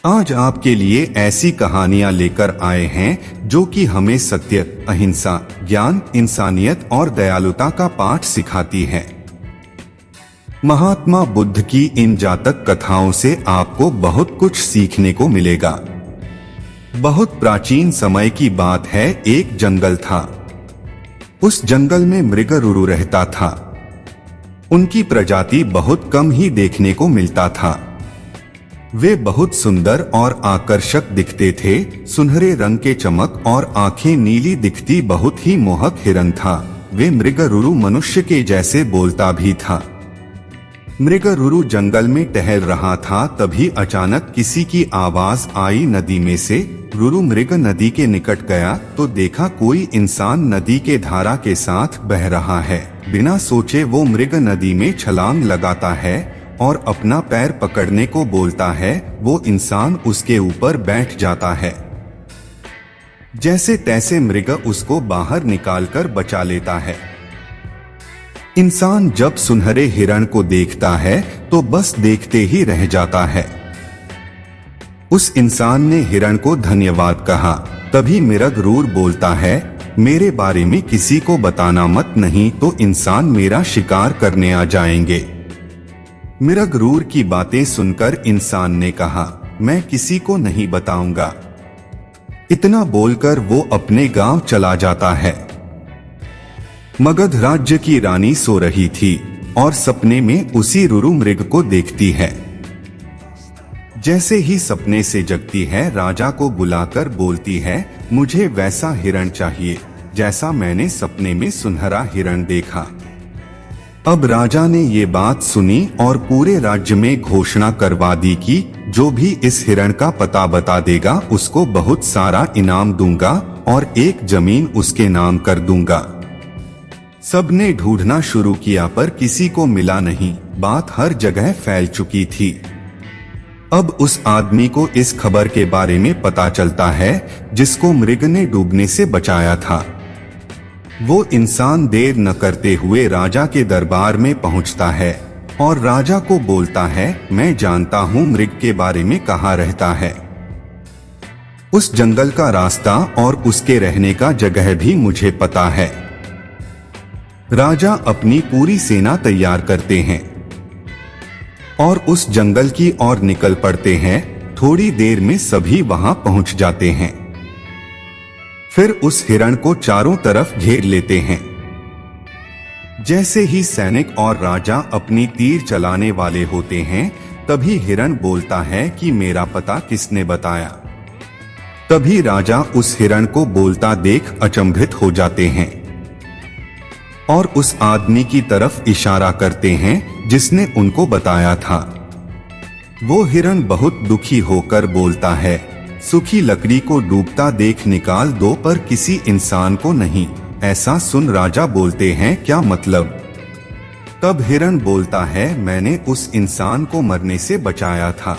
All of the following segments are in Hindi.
आज आपके लिए ऐसी कहानियां लेकर आए हैं जो कि हमें सत्य, अहिंसा, ज्ञान, इंसानियत और दयालुता का पाठ सिखाती है। महात्मा बुद्ध की इन जातक कथाओं से आपको बहुत कुछ सीखने को मिलेगा। बहुत प्राचीन समय की बात है, एक जंगल था। उस जंगल में मृगरुरु रहता था। उनकी प्रजाति बहुत कम ही देखने को मिलता था। वे बहुत सुंदर और आकर्षक दिखते थे। सुनहरे रंग के चमक और आंखें नीली दिखती बहुत ही मोहक हिरन था। वे मृगरुरु मनुष्य के जैसे बोलता भी था। मृगरुरु जंगल में टहल रहा था, तभी अचानक किसी की आवाज आई नदी में से। रुरु मृग नदी के निकट गया तो देखा कोई इंसान नदी के धारा के साथ बह रहा है। बिना सोचे वो मृग नदी में छलांग लगाता है और अपना पैर पकड़ने को बोलता है। वो इंसान उसके ऊपर बैठ जाता है। जैसे तैसे मृग उसको बाहर निकालकर बचा लेता है। इंसान जब सुनहरे हिरण को देखता है तो बस देखते ही रह जाता है। उस इंसान ने हिरण को धन्यवाद कहा। तभी मृगरुरु बोलता है, मेरे बारे में किसी को बताना मत, नहीं तो इंसान मेरा शिकार करने आ जाएंगे। मृगरुरु की बातें सुनकर इंसान ने कहा, मैं किसी को नहीं बताऊंगा। इतना बोलकर वो अपने गांव चला जाता है। मगध राज्य की रानी सो रही थी और सपने में उसी रुरु मृग को देखती है। जैसे ही सपने से जगती है, राजा को बुलाकर बोलती है, मुझे वैसा हिरण चाहिए जैसा मैंने सपने में सुनहरा हिरण देखा। अब राजा ने ये बात सुनी और पूरे राज्य में घोषणा करवा दी कि जो भी इस हिरण का पता बता देगा उसको बहुत सारा इनाम दूंगा और एक जमीन उसके नाम कर दूंगा। सबने ढूंढना शुरू किया पर किसी को मिला नहीं। बात हर जगह फैल चुकी थी। अब उस आदमी को इस खबर के बारे में पता चलता है जिसको मृग ने डूबने से बचाया था। वो इंसान देर न करते हुए राजा के दरबार में पहुंचता है और राजा को बोलता है, मैं जानता हूं मृग के बारे में कहाँ रहता है। उस जंगल का रास्ता और उसके रहने का जगह भी मुझे पता है। राजा अपनी पूरी सेना तैयार करते हैं और उस जंगल की ओर निकल पड़ते हैं। थोड़ी देर में सभी वहां पहुंच जाते हैं। फिर उस हिरण को चारों तरफ घेर लेते हैं। जैसे ही सैनिक और राजा अपनी तीर चलाने वाले होते हैं, तभी हिरण बोलता है कि मेरा पता किसने बताया। तभी राजा उस हिरण को बोलता देख अचंभित हो जाते हैं और उस आदमी की तरफ इशारा करते हैं जिसने उनको बताया था। वो हिरण बहुत दुखी होकर बोलता है, सूखी लकड़ी को डूबता देख निकाल दो पर किसी इंसान को नहीं। ऐसा सुन राजा बोलते हैं, क्या मतलब? तब हिरण बोलता है, मैंने उस इंसान को मरने से बचाया था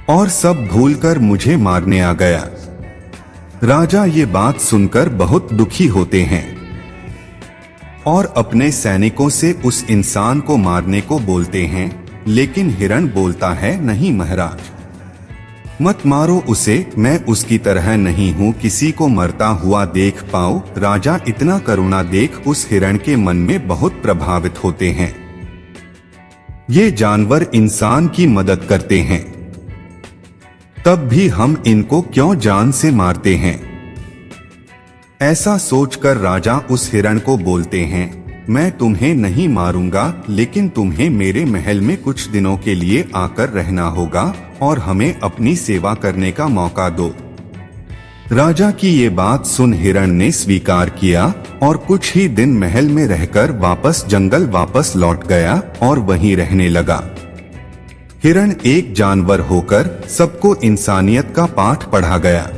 और सब भूलकर मुझे मारने आ गया। राजा ये बात सुनकर बहुत दुखी होते हैं और अपने सैनिकों से उस इंसान को मारने को बोलते हैं, लेकिन हिरण बोलता है, नहीं महाराज, मत मारो उसे, मैं उसकी तरह नहीं हूँ किसी को मरता हुआ देख पाऊं। राजा इतना करुणा देख उस हिरण के मन में बहुत प्रभावित होते हैं। ये जानवर इंसान की मदद करते हैं, तब भी हम इनको क्यों जान से मारते हैं? ऐसा सोचकर राजा उस हिरण को बोलते हैं, मैं तुम्हें नहीं मारूंगा, लेकिन तुम्हें मेरे महल में कुछ दिनों के लिए आकर रहना होगा और हमें अपनी सेवा करने का मौका दो। राजा की ये बात सुन हिरण ने स्वीकार किया और कुछ ही दिन महल में रहकर वापस जंगल वापस लौट गया और वहीं रहने लगा। हिरण एक जानवर होकर सबको इंसानियत का पाठ पढ़ा गया।